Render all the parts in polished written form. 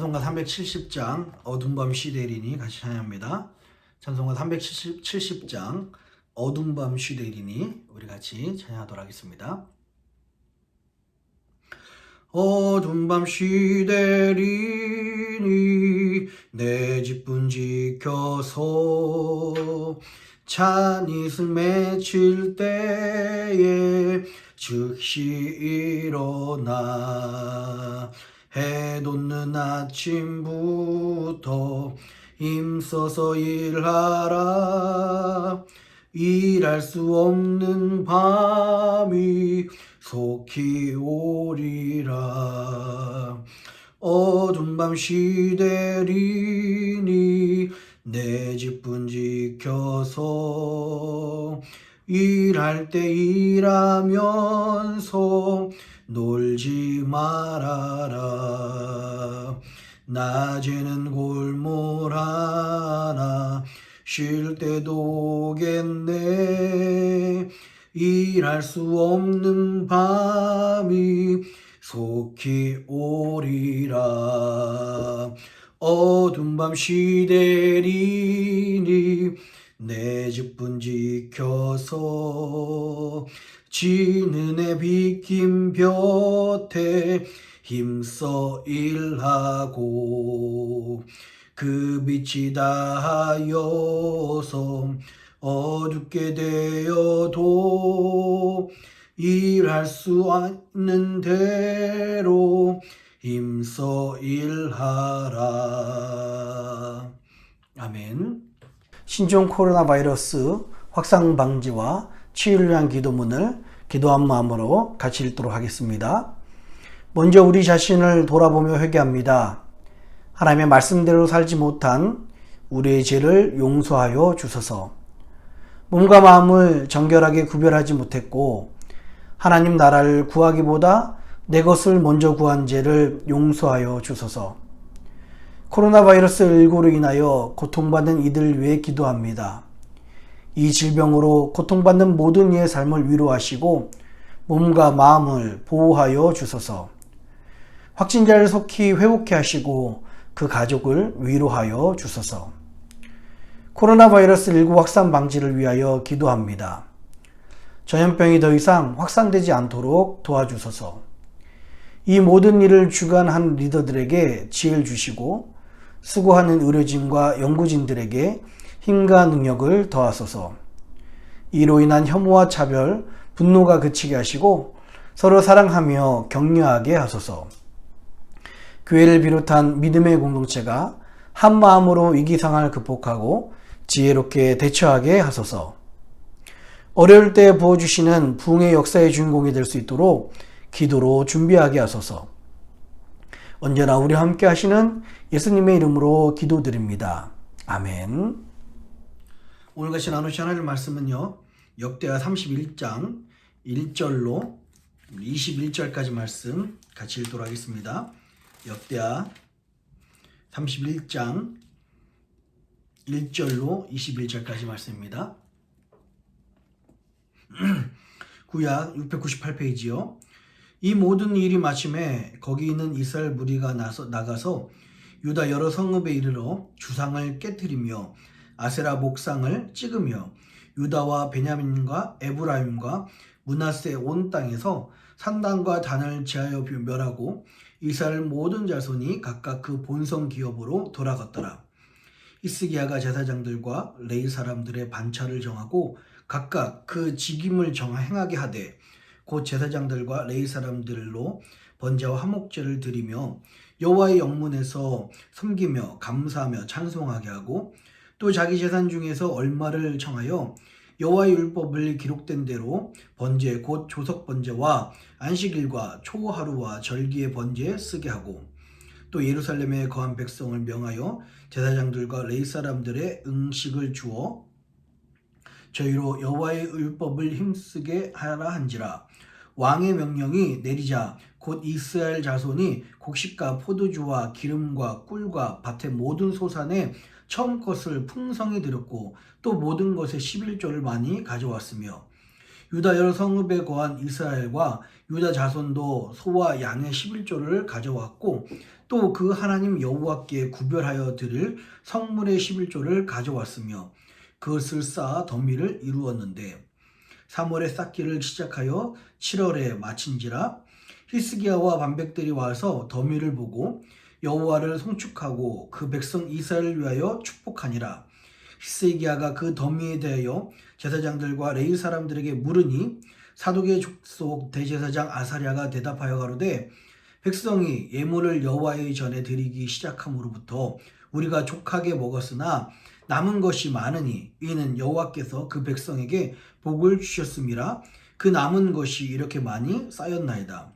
찬송가 370장 어둠 밤 시대리니 같이 찬양합니다. 찬송가 370장 어둠 밤 시대리니 우리 같이 찬양하도록 하겠습니다. 어둠 밤 시대리니 내 집분 지켜서 찬이슬 맺힐 때에 즉시 일어나 해 돋는 아침부터 힘써서 일하라. 일할 수 없는 밤이 속히 오리라. 어둠 밤 시대리니 내 집분 지켜서 일할 때 일하면서 놀지 말아라. 낮에는 골몰 하나 쉴 때도 오겠네. 일할 수 없는 밤이 속히 오리라. 어둠 밤 시대리니 내 집분 지켜서 지는 해 비킨 볕에 힘써 일하고 그 빛이 다하여서 어둡게 되어도 일할 수 있는 대로 힘써 일하라. 아멘. 신종 코로나 바이러스 확산 방지와 치유를 위한 기도문을 기도한 마음으로 같이 읽도록 하겠습니다. 먼저 우리 자신을 돌아보며 회개합니다. 하나님의 말씀대로 살지 못한 우리의 죄를 용서하여 주소서. 몸과 마음을 정결하게 구별하지 못했고 하나님 나라를 구하기보다 내 것을 먼저 구한 죄를 용서하여 주소서. 코로나 바이러스19로 인하여 고통받는 이들을 위해 기도합니다. 이 질병으로 고통받는 모든 이의 삶을 위로하시고 몸과 마음을 보호하여 주소서. 확진자를 속히 회복케 하시고 그 가족을 위로하여 주소서. 코로나 바이러스19 확산 방지를 위하여 기도합니다. 전염병이 더 이상 확산되지 않도록 도와주소서. 이 모든 일을 주관한 리더들에게 지혜를 주시고 수고하는 의료진과 연구진들에게 힘과 능력을 더하소서. 이로 인한 혐오와 차별, 분노가 그치게 하시고 서로 사랑하며 격려하게 하소서. 교회를 비롯한 믿음의 공동체가 한 마음으로 위기 상황을 극복하고 지혜롭게 대처하게 하소서. 어려울 때 부어주시는 부흥의 역사의 주인공이 될 수 있도록 기도로 준비하게 하소서. 언제나 우리와 함께 하시는 예수님의 이름으로 기도드립니다. 아멘. 오늘 같이 나누실 하나님 말씀은요, 역대하 31장 1절로 21절까지 말씀 같이 읽도록 하겠습니다. 역대하 31장 1절로 21절까지 말씀입니다. 구약 698페이지요. 이 모든 일이 마침에 거기 있는 이스라엘 무리가 나가서 유다 여러 성읍에 이르러 주상을 깨뜨리며 아세라 목상을 찍으며 유다와 베냐민과 에브라임과 므낫세 온 땅에서 산당과 단을 제하여 멸하고 이스라엘 모든 자손이 각각 그 본성 기업으로 돌아갔더라. 히스기야가 제사장들과 레위 사람들의 반차를 정하고 각각 그 직임을 행하게 하되 곧 제사장들과 레위 사람들로 번제와 화목제를 드리며 여호와의 영문에서 섬기며 감사하며 찬송하게 하고 또 자기 재산 중에서 얼마를 청하여 여호와의 율법을 기록된 대로 번제 곧 조석 번제와 안식일과 초하루와 절기의 번제에 쓰게 하고 또 예루살렘에 거한 백성을 명하여 제사장들과 레위 사람들의 음식을 주어 저희로 여호와의 율법을 힘쓰게 하라 한지라. 왕의 명령이 내리자 곧 이스라엘 자손이 곡식과 포도주와 기름과 꿀과 밭의 모든 소산에 처음 것을 풍성히 드렸고 또 모든 것의 11조를 많이 가져왔으며 유다 여러 성읍에 거한 이스라엘과 유다 자손도 소와 양의 11조를 가져왔고 또 그 하나님 여호와께 구별하여 드릴 성물의 11조를 가져왔으며 그것을 쌓아 덤미를 이루었는데 3월에 쌓기를 시작하여 7월에 마친지라. 히스기야와 반백들이 와서 덤미를 보고 여호와를 송축하고 그 백성 이스라엘을 위하여 축복하니라. 히스기야가 그 덤미에 대하여 제사장들과 레위 사람들에게 물으니 사독의 족속 대제사장 아사랴가 대답하여 가로되 백성이 예물을 여호와의 전에 드리기 시작함으로부터 우리가 족하게 먹었으나 남은 것이 많으니 이는 여호와께서 그 백성에게 복을 주셨음이라. 그 남은 것이 이렇게 많이 쌓였나이다.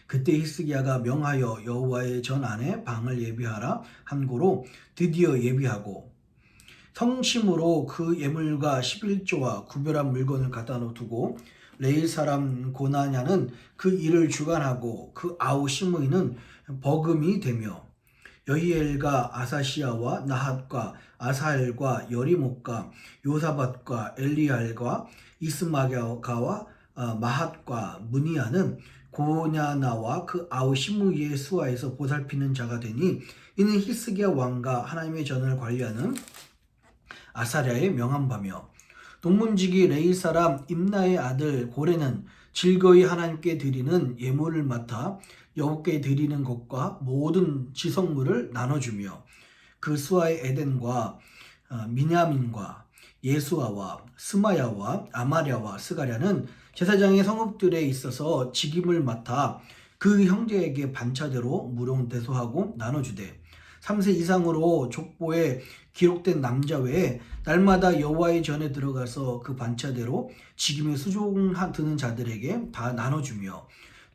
그때 히스기야가 명하여 여호와의 전 안에 방을 예비하라 한 고로 드디어 예비하고 성심으로 그 예물과 11조와 구별한 물건을 갖다 두고 레일 사람 고나냐는 그 일을 주관하고 그 아우 시므이는 버금이 되며 여히엘과 아사시아와 나핫과 아사엘과 여리목과 요사밧과 엘리알과 이스마가와 마핫과 무니아는 고냐나와 그 아우 시므이의 수하에서 보살피는 자가 되니 이는 히스기야 왕과 하나님의 전을 관리하는 아사랴의 명한 바며 동문지기 레이 사람 임나의 아들 고레는 즐거이 하나님께 드리는 예물을 맡아 여호와께 드리는 것과 모든 지성물을 나눠주며 그 수하의 에덴과 미냐민과 예수아와 스마야와 아마랴와 스가랴는 제사장의 성읍들에 있어서 직임을 맡아 그 형제에게 반차대로 무용대소하고 나눠주되 3세 이상으로 족보에 기록된 남자 외에 날마다 여호와의 전에 들어가서 그 반차대로 직임에 수종드는 자들에게 다 나눠주며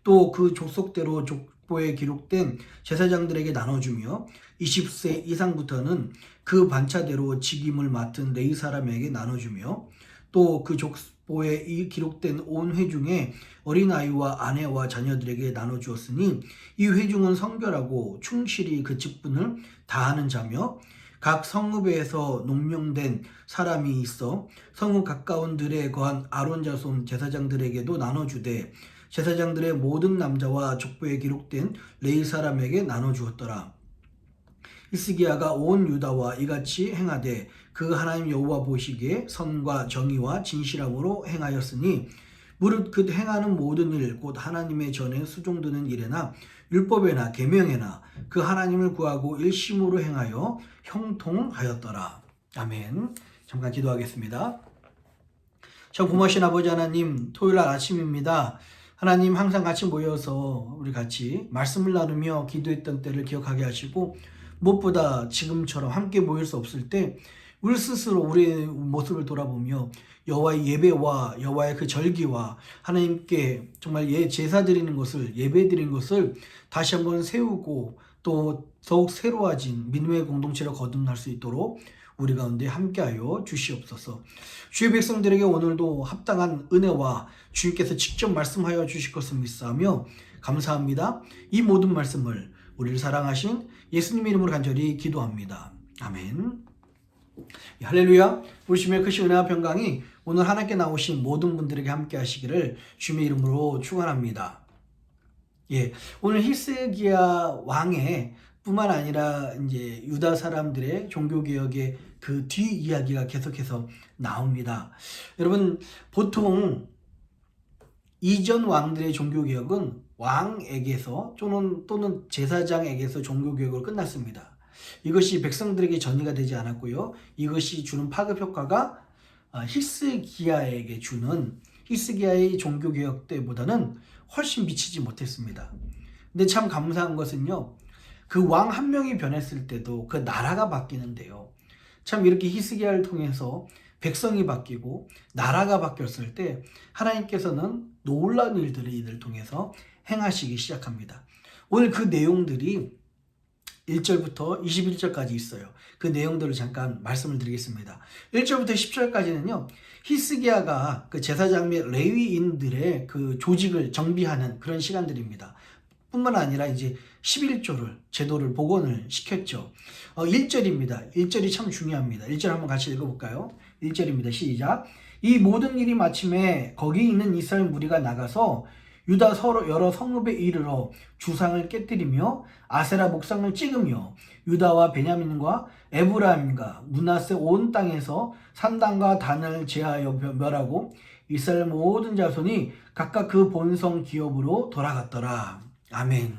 또 그 족속대로 족보에 기록된 제사장들에게 나눠주며 20세 이상부터는 그 반차대로 직임을 맡은 레위 사람에게 나눠주며 또 그 족보에 기록된 온 회중에 어린아이와 아내와 자녀들에게 나눠주었으니 이 회중은 성결하고 충실히 그 직분을 다하는 자며 각 성읍에서 농명된 사람이 있어 성읍 가까운 들에 거한 아론 자손 제사장들에게도 나눠주되 제사장들의 모든 남자와 족보에 기록된 레위 사람에게 나눠주었더라. 히스기야가 온 유다와 이같이 행하되 그 하나님 여호와 보시기에 선과 정의와 진실함으로 행하였으니 무릇 그 행하는 모든 일 곧 하나님의 전에 수종드는 일에나 율법에나 계명에나 그 하나님을 구하고 일심으로 행하여 형통하였더라. 아멘. 잠깐 기도하겠습니다. 참 고마우신 아버지 하나님, 토요일날 아침입니다. 하나님 항상 같이 모여서 우리 같이 말씀을 나누며 기도했던 때를 기억하게 하시고 무엇보다 지금처럼 함께 모일 수 없을 때 우리 스스로 우리의 모습을 돌아보며 여호와의 예배와 여호와의 그 절기와 하나님께 정말 제사 드리는 것을 예배 드리는 것을 다시 한번 세우고 또 더욱 새로워진 믿음의 공동체로 거듭날 수 있도록 우리 가운데 함께하여 주시옵소서. 주의 백성들에게 오늘도 합당한 은혜와 주님께서 직접 말씀하여 주실 것을 믿사하며 감사합니다. 이 모든 말씀을 우리를 사랑하신 예수님의 이름으로 간절히 기도합니다. 아멘. 할렐루야. 우리 주님의 크신 은혜와 평강이 오늘 하나님께 나오신 모든 분들에게 함께 하시기를 주님의 이름으로 축원합니다. 오늘 히스기야 왕의 뿐만 아니라 이제 유다 사람들의 종교개혁의 그 뒤 이야기가 계속해서 나옵니다. 여러분, 보통 이전 왕들의 종교개혁은 왕에게서 또는 제사장에게서 종교개혁으로 끝났습니다. 이것이 백성들에게 전이가 되지 않았고요. 이것이 주는 파급 효과가 히스기야에게 주는 히스기야의 종교개혁 때보다는 훨씬 미치지 못했습니다. 근데 참 감사한 것은요. 그 왕 한 명이 변했을 때도 그 나라가 바뀌는데요. 참 이렇게 히스기야를 통해서 백성이 바뀌고 나라가 바뀌었을 때 하나님께서는 놀라운 일들을 이들 통해서 행하시기 시작합니다. 오늘 그 내용들이 1절부터 21절까지 있어요. 그 내용들을 잠깐 말씀을 드리겠습니다. 1절부터 10절까지는요. 히스기야가 그 제사장 및 레위인들의 그 조직을 정비하는 그런 시간들입니다. 뿐만 아니라 이제 11조를 제도를 복원을 시켰죠. 1절입니다. 1절이 참 중요합니다. 1절 한번 같이 읽어볼까요? 1절입니다. 시작. 이 모든 일이 마침에 거기 있는 이스라엘 무리가 나가서 유다 서로 여러 성읍에 이르러 주상을 깨뜨리며 아세라 목상을 찍으며 유다와 베냐민과 에브라임과 므낫세 온 땅에서 산당과 단을 제하여 멸하고 이스라엘 모든 자손이 각각 그 본성 기업으로 돌아갔더라. 아멘.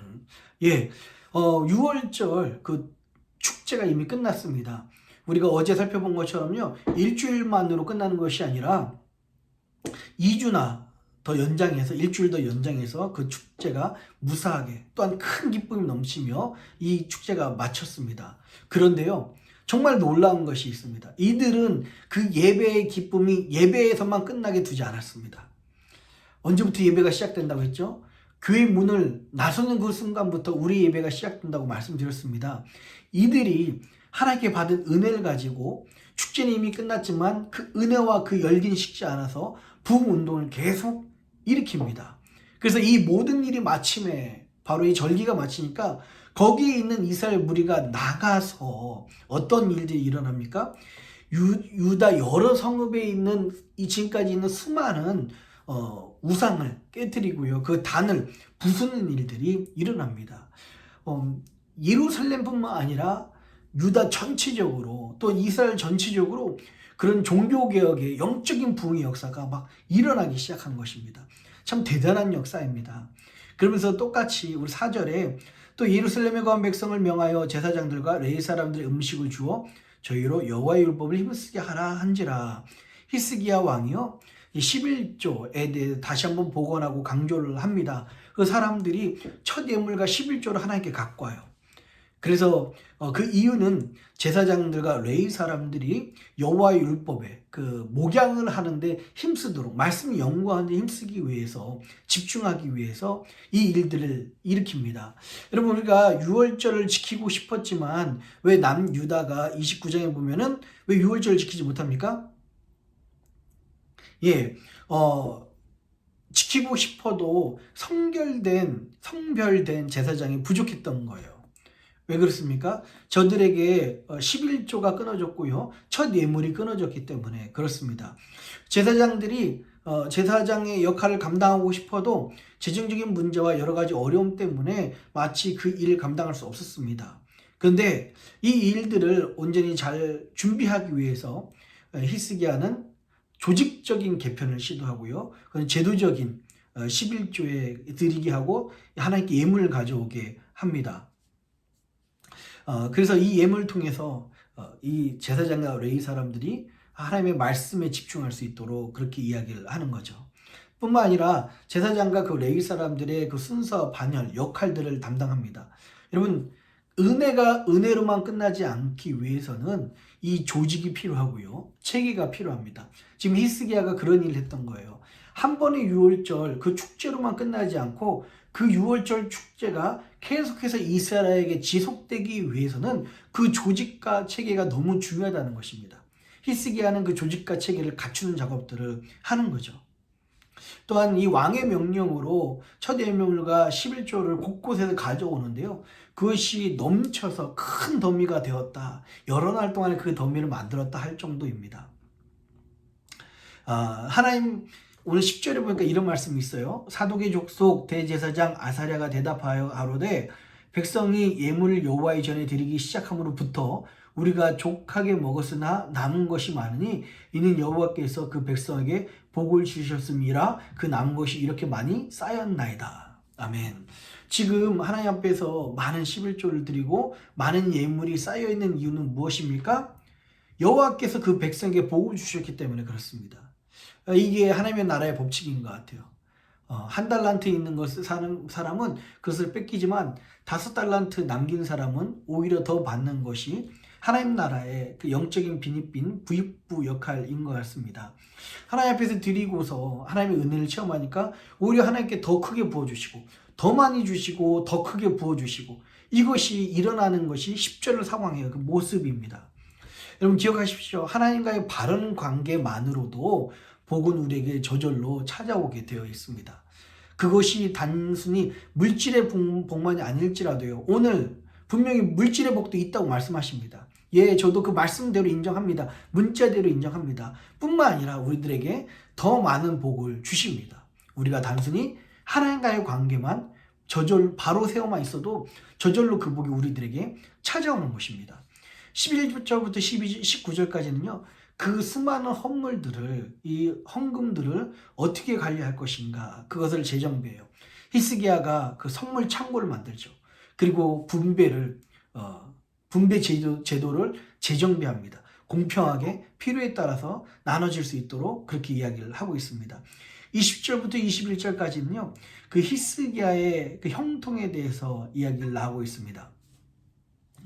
예, 6월절 그 축제가 이미 끝났습니다. 우리가 어제 살펴본 것처럼요, 일주일만으로 끝나는 것이 아니라 2주나 더 연장해서, 일주일 더 연장해서 그 축제가 무사하게 또한 큰 기쁨이 넘치며 이 축제가 마쳤습니다. 그런데요, 정말 놀라운 것이 있습니다. 이들은 그 예배의 기쁨이 예배에서만 끝나게 두지 않았습니다. 언제부터 예배가 시작된다고 했죠? 교회 문을 나서는 그 순간부터 우리 예배가 시작된다고 말씀드렸습니다. 이들이 하나님께 받은 은혜를 가지고 축제는 이미 끝났지만 그 은혜와 그 열기는 식지 않아서 부흥운동을 계속 일으킵니다. 그래서 이 모든 일이 마침에 바로 이 절기가 마치니까 거기에 있는 이스라엘 무리가 나가서 어떤 일들이 일어납니까? 유다 여러 성읍에 있는 이 지금까지 있는 수많은 우상을 깨뜨리고요, 그 단을 부수는 일들이 일어납니다. 예루살렘뿐만 아니라 유다 전체적으로 또 이스라엘 전체적으로 그런 종교개혁의 영적인 부흥의 역사가 막 일어나기 시작한 것입니다. 참 대단한 역사입니다. 그러면서 똑같이 우리 4절에 또 예루살렘에 거한 백성을 명하여 제사장들과 레위 사람들의 음식을 주어 저희로 여호와의 율법을 힘쓰게 하라 한지라. 히스기야 왕이요 11조에 대해 다시 한번 복원하고 강조를 합니다. 그 사람들이 첫 예물과 11조를 하나님께 갖고 와요. 그래서 그 이유는 제사장들과 레위 사람들이 여호와의 율법에 그 목양을 하는데 힘쓰도록, 말씀을 연구하는 데 힘쓰기 위해서, 집중하기 위해서 이 일들을 일으킵니다. 여러분, 우리가 유월절을 지키고 싶었지만 왜 남유다가 29장에 보면은 왜 유월절을 지키지 못합니까? 예, 지키고 싶어도 성별된 제사장이 부족했던 거예요. 왜 그렇습니까? 저들에게 11조가 끊어졌고요, 첫 예물이 끊어졌기 때문에 그렇습니다. 제사장들이 제사장의 역할을 감당하고 싶어도 재정적인 문제와 여러 가지 어려움 때문에 마치 그 일을 감당할 수 없었습니다. 그런데 이 일들을 온전히 잘 준비하기 위해서 히스기야는 조직적인 개편을 시도하고요, 그건 제도적인 11조에 드리게 하고 하나님께 예물을 가져오게 합니다. 그래서 이 예물을 통해서 이 제사장과 레위 사람들이 하나님의 말씀에 집중할 수 있도록 그렇게 이야기를 하는 거죠. 뿐만 아니라 제사장과 그 레위 사람들의 그 순서, 반열, 역할들을 담당합니다. 여러분, 은혜가 은혜로만 끝나지 않기 위해서는 이 조직이 필요하고요, 체계가 필요합니다. 지금 히스기야가 그런 일을 했던 거예요. 한 번의 유월절 그 축제로만 끝나지 않고 그 유월절 축제가 계속해서 이스라엘에게 지속되기 위해서는 그 조직과 체계가 너무 중요하다는 것입니다. 히스기야는 그 조직과 체계를 갖추는 작업들을 하는 거죠. 또한 이 왕의 명령으로 첫 예물과 11조를 곳곳에서 가져오는데요, 그것이 넘쳐서 큰 더미가 되었다, 여러 날 동안에 그 더미를 만들었다 할 정도입니다. 하나님, 오늘 10절에 보니까 이런 말씀이 있어요. 사독의 족속 대제사장 아사랴가 대답하여 가로되 백성이 예물을 여호와의 전에 드리기 시작함으로부터 우리가 족하게 먹었으나 남은 것이 많으니 이는 여호와께서 그 백성에게 복을 주셨음이라 그 남은 것이 이렇게 많이 쌓였나이다. 아멘. 지금 하나님 앞에서 많은 11조를 드리고 많은 예물이 쌓여있는 이유는 무엇입니까? 여호와께서 그 백성에게 복을 주셨기 때문에 그렇습니다. 이게 하나님의 나라의 법칙인 것 같아요. 한 달란트 있는 것을 사는 사람은 그것을 뺏기지만 5달란트 남긴 사람은 오히려 더 받는 것이 하나님 나라의 그 영적인 빈입빈 부익부 역할인 것 같습니다. 하나님 앞에서 드리고서 하나님의 은혜를 체험하니까 오히려 하나님께 더 크게 부어주시고 더 많이 주시고 더 크게 부어주시고, 이것이 일어나는 것이 10절을 상황이에요. 그 모습입니다. 여러분 기억하십시오. 하나님과의 바른 관계만으로도 복은 우리에게 저절로 찾아오게 되어 있습니다. 그것이 단순히 물질의 복만이 아닐지라도요. 오늘 분명히 물질의 복도 있다고 말씀하십니다. 예, 저도 그 말씀대로 인정합니다. 문자대로 인정합니다. 뿐만 아니라 우리들에게 더 많은 복을 주십니다. 우리가 단순히 하나님과의 관계만 바로 세워만 있어도 저절로 그 복이 우리들에게 찾아오는 것입니다. 11절부터 19절까지는요. 그 수많은 헌물들을, 이 헌금들을 어떻게 관리할 것인가, 그것을 재정비해요. 히스기야가 그 성물 창고를 만들죠. 그리고 분배 제도를 재정비합니다. 공평하게 필요에 따라서 나눠질 수 있도록 그렇게 이야기를 하고 있습니다. 20절부터 21절까지는요. 그 히스기야의 그 형통에 대해서 이야기를 하고 있습니다.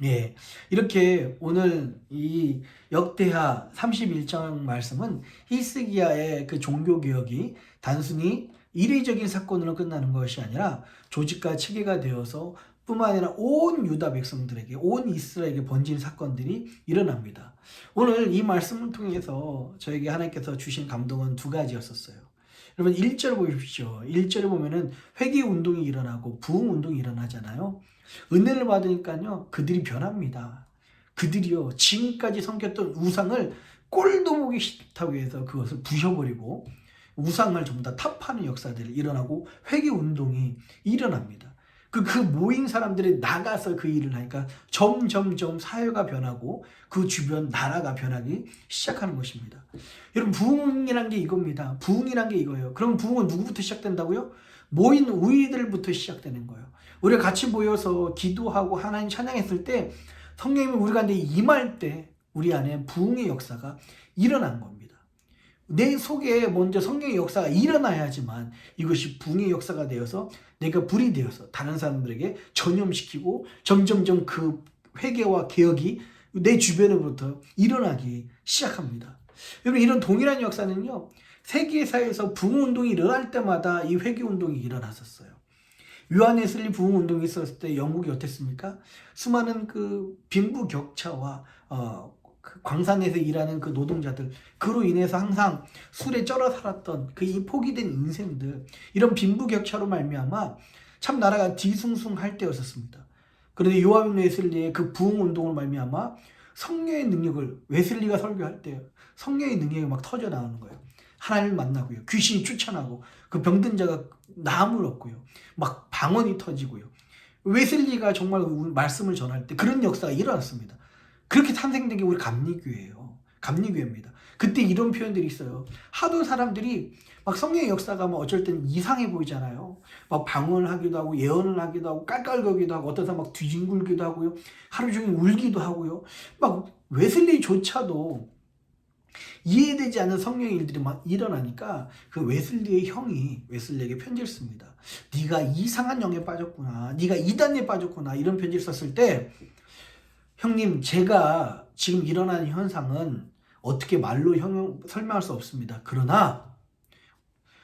예, 이렇게 오늘 이 역대하 31장 말씀은 히스기야의 그 종교개혁이 단순히 이례적인 사건으로 끝나는 것이 아니라 조직과 체계가 되어서 뿐만 아니라 온 유다 백성들에게, 온 이스라엘에게 번진 사건들이 일어납니다. 오늘 이 말씀을 통해서 저에게 하나님께서 주신 감동은 두 가지였었어요. 여러분 1절 보십시오. 1절에 보면은 회개 운동이 일어나고 부흥 운동이 일어나잖아요. 은혜를 받으니까요, 그들이 변합니다. 그들이요, 지금까지 섬겼던 우상을 꼴도 보기 싫다고 해서 그것을 부셔버리고 우상을 전부 다 타파하는 역사들이 일어나고 회개 운동이 일어납니다. 그 모인 사람들이 나가서 그 일을 하니까 점점점 사회가 변하고 그 주변 나라가 변하기 시작하는 것입니다. 여러분 부흥이란 게 이겁니다. 부흥이란 게 이거예요. 그럼 부흥은 누구부터 시작된다고요? 모인 우리들부터 시작되는 거예요. 우리가 같이 모여서 기도하고 하나님 찬양했을 때 성령님이 우리 가운데 임할 때 우리 안에 부흥의 역사가 일어난 겁니다. 내 속에 먼저 성령의 역사가 일어나야지만 이것이 부흥의 역사가 되어서 내가 불이 되어서 다른 사람들에게 전염시키고 점점점 그 회개와 개혁이 내 주변으로부터 일어나기 시작합니다. 여러분 이런 동일한 역사는요, 세계사에서 부흥운동이 일어날 때마다 이 회개운동이 일어났었어요. 요한웨슬리 부흥운동이 있었을 때 영국이 어땠습니까? 수많은 그 빈부격차와 그 광산에서 일하는 그 노동자들, 그로 인해서 항상 술에 쩔어 살았던 그 이 포기된 인생들, 이런 빈부격차로 말미암아 참 나라가 뒤숭숭할 때였었습니다. 그런데 요한 웨슬리의 그 부흥운동을 말미암아 성령의 능력을, 웨슬리가 설교할 때 성령의 능력이 막 터져 나오는 거예요. 하나님을 만나고요, 귀신이 쫓아나고 그 병든 자가 나음을 얻고요, 막 방언이 터지고요. 웨슬리가 정말 말씀을 전할 때 그런 역사가 일어났습니다. 그렇게 탄생된 게 우리 감리교회예요. 감리교회입니다. 그때 이런 표현들이 있어요. 하도 사람들이 막 성령의 역사가 막 어쩔 때는 이상해 보이잖아요. 막 방언을 하기도 하고 예언을 하기도 하고 깔깔거리기도 하고 어떤 사람 막 뒤징굴기도 하고요. 하루 종일 울기도 하고요. 막 웨슬리조차도 이해되지 않는 성령의 일들이 막 일어나니까 그 웨슬리의 형이 웨슬리에게 편지를 씁니다. 네가 이상한 영에 빠졌구나, 네가 이단에 빠졌구나, 이런 편지를 썼을 때, 형님 제가 지금 일어나는 현상은 어떻게 말로 설명할 수 없습니다. 그러나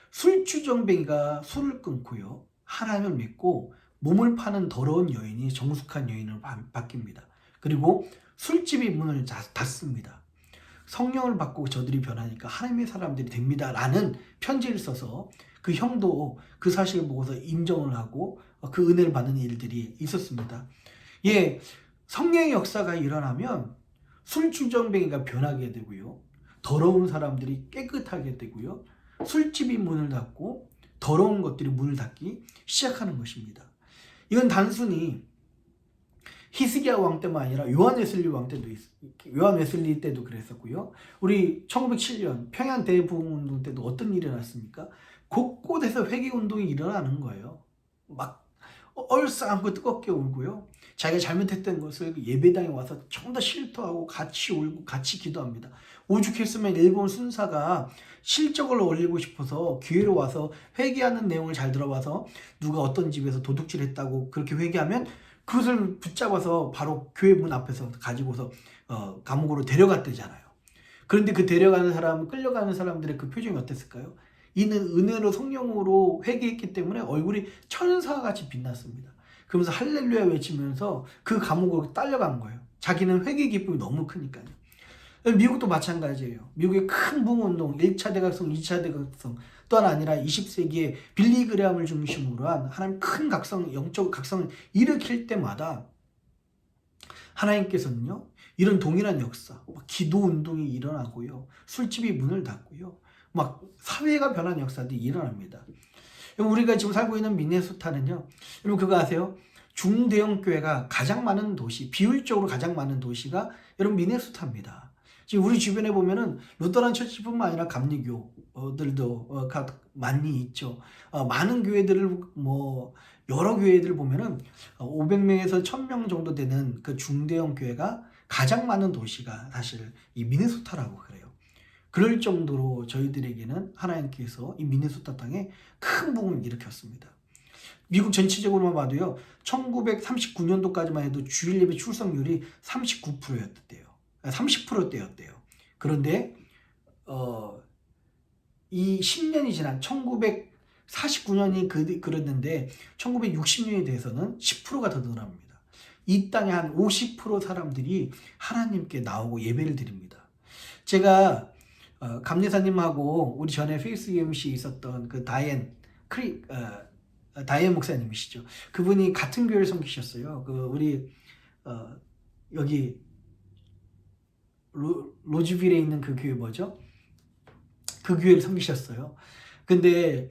술주정뱅이가 술을 끊고요, 하나님을 믿고 몸을 파는 더러운 여인이 정숙한 여인으로 바뀝니다. 그리고 술집이 문을 닫습니다. 성령을 받고 저들이 변하니까 하나님의 사람들이 됩니다 라는 편지를 써서 그 형도 그 사실을 보고서 인정을 하고 그 은혜를 받는 일들이 있었습니다. 예, 성령의 역사가 일어나면 술주정뱅이가 변하게 되고요, 더러운 사람들이 깨끗하게 되고요, 술집이 문을 닫고 더러운 것들이 문을 닫기 시작하는 것입니다. 이건 단순히 히스기야 왕 때만 아니라 요한 웨슬리 왕 때도 요한 웨슬리 때도 그랬었고요. 우리 1907년 평양 대부흥운동 때도 어떤 일이 일어났습니까? 곳곳에서 회개 운동이 일어나는 거예요. 막 얼싸안고 뜨겁게 울고요, 자기가 잘못했던 것을 예배당에 와서 전부 다 실토하고 같이 울고 같이 기도합니다. 오죽했으면 일본 순사가 실적을 올리고 싶어서 기회로 와서 회개하는 내용을 잘 들어봐서 누가 어떤 집에서 도둑질했다고 그렇게 회개하면 그것을 붙잡아서 바로 교회 문 앞에서 가지고서 감옥으로 데려갔대잖아요. 그런데 그 데려가는 사람, 끌려가는 사람들의 그 표정이 어땠을까요? 이는 은혜로 성령으로 회개했기 때문에 얼굴이 천사같이 빛났습니다. 그러면서 할렐루야 외치면서 그 감옥으로 딸려간 거예요. 자기는 회개 기쁨이 너무 크니까요. 미국도 마찬가지예요. 미국의 큰 부흥운동, 1차 대각성, 2차 대각성, 또한 아니라 20세기에 빌리 그레함을 중심으로 한 하나님 큰 각성, 영적 각성을 일으킬 때마다 하나님께서는요, 이런 동일한 역사, 기도 운동이 일어나고요, 술집이 문을 닫고요, 막 사회가 변한 역사들이 일어납니다. 우리가 지금 살고 있는 미네소타는요, 여러분 그거 아세요? 중대형 교회가 가장 많은 도시, 비율적으로 가장 많은 도시가 여러분 미네소타입니다. 지금 우리 주변에 보면은 루터란 처치뿐만 아니라 감리교들도 많이 있죠. 많은 교회들을 여러 교회들 보면은 500명에서 1000명 정도 되는 그 중대형 교회가 가장 많은 도시가 사실 이 미네소타라고 그래요. 그럴 정도로 저희들에게는 하나님께서 이 미네소타 땅에 큰 부흥을 일으켰습니다. 미국 전체적으로만 봐도요, 1939년도까지만 해도 주일 예배 출석률이 39%였대요. 30%대였대요. 그런데 이 10년이 지난 1949년이 그랬는데 1960년이 돼서는 10%가 더 늘어납니다. 이 땅에 한 50% 사람들이 하나님께 나오고 예배를 드립니다. 제가 감리사님하고 우리 전에 페이스 MC 있었던 그 다이앤 목사님이시죠. 그분이 같은 교회를 섬기셨어요. 우리 여기 로즈빌에 있는 그 교회 뭐죠? 그 교회를 섬기셨어요. 근데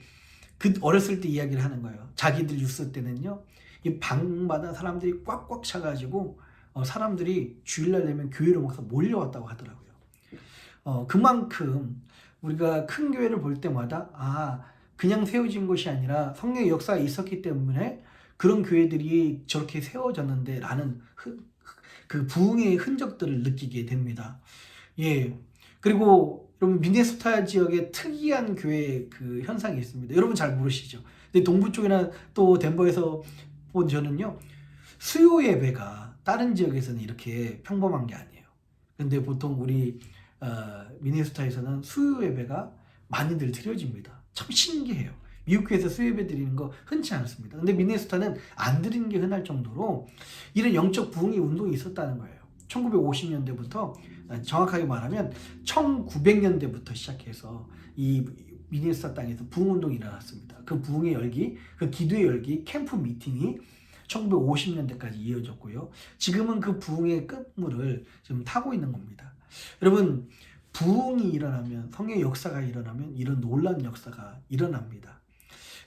그 어렸을 때 이야기를 하는 거예요. 자기들 뉴스 때는요, 이 방마다 사람들이 꽉꽉 차가지고 사람들이 주일날 되면 교회로 막 몰려왔다고 하더라고요. 그만큼 우리가 큰 교회를 볼 때마다 그냥 세워진 것이 아니라 성령의 역사가 있었기 때문에 그런 교회들이 저렇게 세워졌는데 라는 그 부흥의 흔적들을 느끼게 됩니다. 예. 그리고 여러분 미네소타 지역에 특이한 교회 그 현상이 있습니다. 여러분 잘 모르시죠? 근데 동부 쪽이나 또 덴버에서 본 저는요, 수요 예배가 다른 지역에서는 이렇게 평범한 게 아니에요. 근데 보통 우리 미네소타에서는 수요 예배가 많이들 드려집니다. 참 신기해요. 미국 교회에서 수요 예배 드리는 거 흔치 않습니다. 근데 미네소타는 안 드리는 게 흔할 정도로 이런 영적 부흥의 운동이 있었다는 거예요. 1950년대부터 정확하게 말하면 1900년대부터 시작해서 이 미네소타 땅에서 부흥 운동이 일어났습니다. 그 부흥의 열기, 그 기도의 열기, 캠프 미팅이 1950년대까지 이어졌고요. 지금은 그 부흥의 끝물을 지금 타고 있는 겁니다. 여러분, 부흥이 일어나면, 성령의 역사가 일어나면 이런 놀라운 역사가 일어납니다.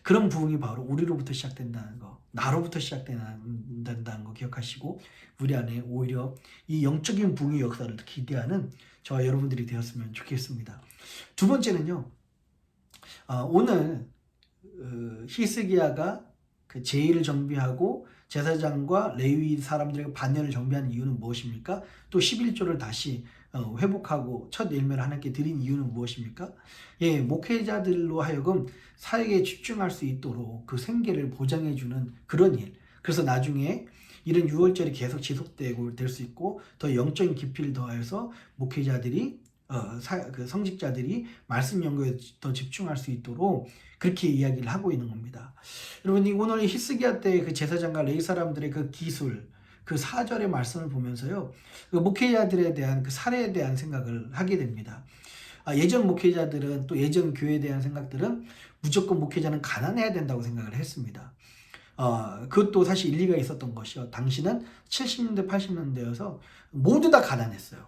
그런 부흥이 바로 우리로부터 시작된다는 거, 나로부터 시작된다는 거 기억하시고 우리 안에 오히려 이 영적인 부흥의 역사를 기대하는 저와 여러분들이 되었으면 좋겠습니다. 두 번째는요, 오늘 히스기야가 그 제의를 정비하고 제사장과 레위 사람들에게 반열을 정비한 이유는 무엇입니까? 또 11조를 다시 회복하고 첫 열매를 하나님께 드린 이유는 무엇입니까? 예, 목회자들로 하여금 사역에 집중할 수 있도록 그 생계를 보장해주는 그런 일. 그래서 나중에 이런 6월절이 계속 지속되고 될 수 있고 더 영적인 깊이를 더해서 목회자들이 그 성직자들이 말씀 연구에 더 집중할 수 있도록 그렇게 이야기를 하고 있는 겁니다. 여러분, 오늘 히스기야 때 그 제사장과 레위 사람들의 그 기술, 그 4절의 말씀을 보면서요, 그 목회자들에 대한 그 사례에 대한 생각을 하게 됩니다. 예전 목회자들은, 또 예전 교회에 대한 생각들은 무조건 목회자는 가난해야 된다고 생각을 했습니다. 그것도 사실 일리가 있었던 것이요. 당시는 70년대, 80년대여서 모두 다 가난했어요.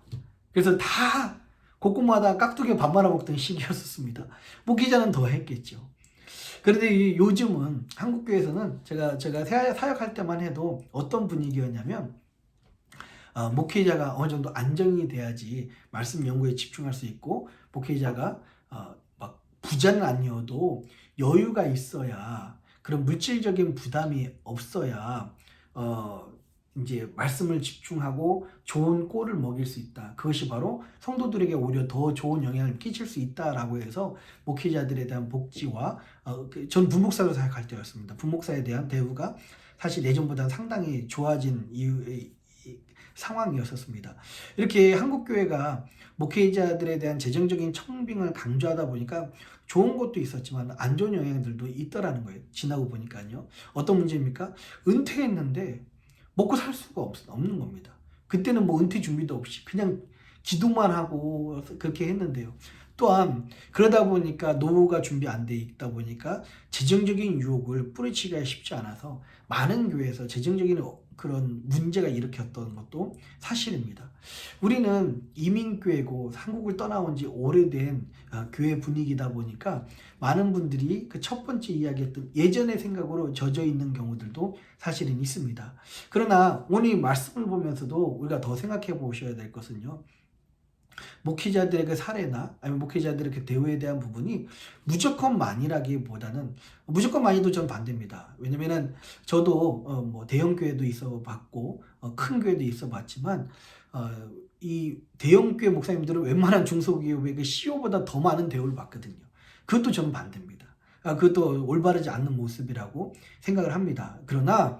그래서 다 곳곳마다 깍두기 밥 말아 먹던 시기였었습니다. 목회자는 더 했겠죠. 그런데 요즘은 한국교회에서는 제가 사역할 때만 해도 어떤 분위기였냐면, 목회자가 어느 정도 안정이 돼야지 말씀 연구에 집중할 수 있고, 목회자가 막 부자는 아니어도 여유가 있어야, 그런 물질적인 부담이 없어야 이제 말씀을 집중하고 좋은 꼴을 먹일 수 있다. 그것이 바로 성도들에게 오히려 더 좋은 영향을 끼칠 수 있다라고 해서 목회자들에 대한 복지와 전 부목사로 사역할 때였습니다. 부목사에 대한 대우가 사실 예전보다는 상당히 좋아진 상황이었었습니다. 이렇게 한국교회가 목회자들에 대한 재정적인 청빙을 강조하다 보니까 좋은 것도 있었지만 안 좋은 영향들도 있더라는 거예요. 지나고 보니까요. 어떤 문제입니까? 은퇴했는데 먹고 살 수가 없는 겁니다. 그때는 뭐 은퇴 준비도 없이 그냥 기도만 하고 그렇게 했는데요. 또한 그러다 보니까 노후가 준비 안 돼 있다 보니까 재정적인 유혹을 뿌리치기가 쉽지 않아서 많은 교회에서 재정적인 그런 문제가 일으켰던 것도 사실입니다. 우리는 이민교회고 한국을 떠나온 지 오래된 교회 분위기다 보니까 많은 분들이 그 첫 번째 이야기했던 예전의 생각으로 젖어 있는 경우들도 사실은 있습니다. 그러나 오늘 이 말씀을 보면서도 우리가 더 생각해 보셔야 될 것은요. 목회자들의 그 사례나 아니면 목회자들의 그 대우에 대한 부분이 무조건 만이라기보다는 무조건 만이도 전 반대입니다. 왜냐면은 저도 뭐 대형 교회도 있어 봤고 큰 교회도 있어 봤지만 이 대형 교회 목사님들은 웬만한 중소기업의 그 CEO보다 더 많은 대우를 받거든요. 그것도 저는 반대입니다. 그것도 올바르지 않는 모습이라고 생각을 합니다. 그러나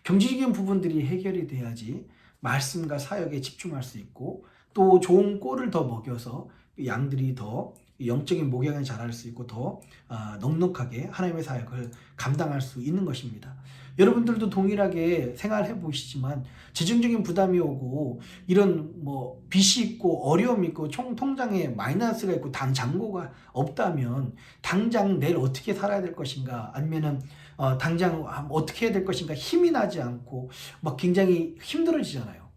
경제적인 부분들이 해결이 돼야지 말씀과 사역에 집중할 수 있고 또 좋은 꼴을 더 먹여서 양들이 더 영적인 목양을 잘할 수 있고 더 넉넉하게 하나님의 사역을 감당할 수 있는 것입니다. 여러분들도 동일하게 생활해 보시지만 재정적인 부담이 오고 이런 뭐 빚이 있고 어려움이 있고 통장에 마이너스가 있고 잔고가 없다면 당장 내일 어떻게 살아야 될 것인가 아니면은 당장 어떻게 해야 될 것인가 힘이 나지 않고 막 굉장히 힘들어지잖아요.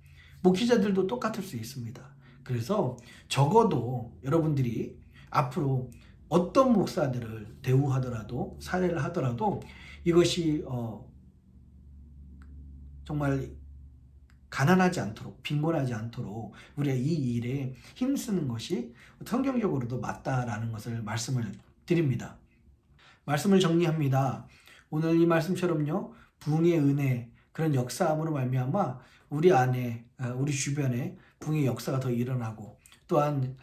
목회자들도 똑같을 수 있습니다. 그래서 적어도 여러분들이 앞으로 어떤 목사들을 대우하더라도 사례를 하더라도 이것이 정말 가난하지 않도록 빈곤하지 않도록 우리가 이 일에 힘쓰는 것이 성경적으로도 맞다라는 것을 말씀을 드립니다. 말씀을 정리합니다. 오늘 이 말씀처럼요. 부흥의 은혜 그런 역사함으로 말미암아 우리 안에 우리 주변에 부흥의 역사가 더 일어나고 또한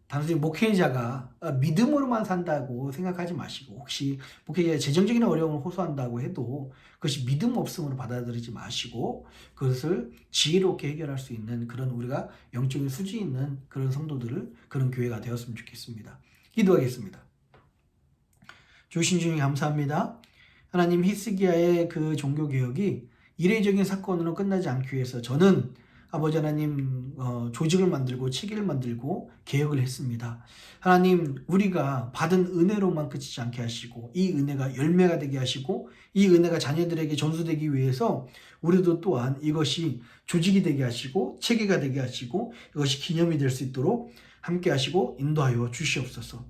단순히 목회자가 믿음으로만 산다고 생각하지 마시고 혹시 목회자가 재정적인 어려움을 호소한다고 해도 그것이 믿음 없음으로 받아들이지 마시고 그것을 지혜롭게 해결할 수 있는 그런 우리가 영적인 수지 있는 그런 성도들을 그런 교회가 되었으면 좋겠습니다. 기도하겠습니다. 주신 주님 감사합니다. 하나님 히스기야의 그 종교개혁이 이례적인 사건으로 끝나지 않기 위해서 저는 아버지 하나님 조직을 만들고 체계를 만들고 개혁을 했습니다. 하나님 우리가 받은 은혜로만 그치지 않게 하시고 이 은혜가 열매가 되게 하시고 이 은혜가 자녀들에게 전수되기 위해서 우리도 또한 이것이 조직이 되게 하시고 체계가 되게 하시고 이것이 기념이 될 수 있도록 함께 하시고 인도하여 주시옵소서.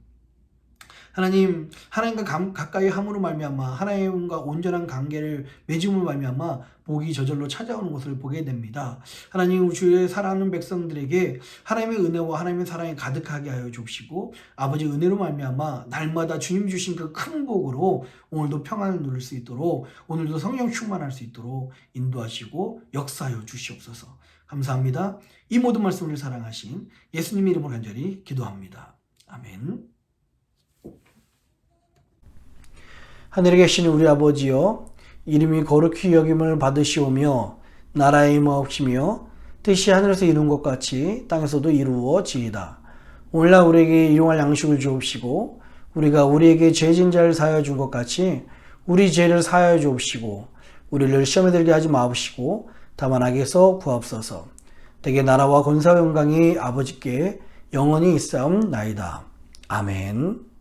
하나님, 하나님과 가까이 함으로 말미암아 하나님과 온전한 관계를 맺음으로 말미암아 복이 저절로 찾아오는 것을 보게 됩니다. 하나님, 주의 사랑하는 백성들에게 하나님의 은혜와 하나님의 사랑이 가득하게 하여 주시고 아버지 은혜로 말미암아 날마다 주님 주신 그 큰 복으로 오늘도 평안을 누릴 수 있도록 오늘도 성령 충만할 수 있도록 인도하시고 역사하여 주시옵소서. 감사합니다. 이 모든 말씀을 사랑하신 예수님 이름으로 간절히 기도합니다. 아멘. 하늘에 계신 우리 아버지여 이름이 거룩히 여김을 받으시오며 나라의 임하옵시며 뜻이 하늘에서 이룬 것 같이 땅에서도 이루어지이다. 오늘날 우리에게 일용할 양식을 주옵시고 우리가 우리에게 죄진 자를 사하여 준 것 같이 우리 죄를 사하여 주옵시고 우리를 시험에 들게 하지 마옵시고 다만 악에서 구하옵소서. 대개 나라와 권세와 영광이 아버지께 영원히 있사옵나이다. 아멘.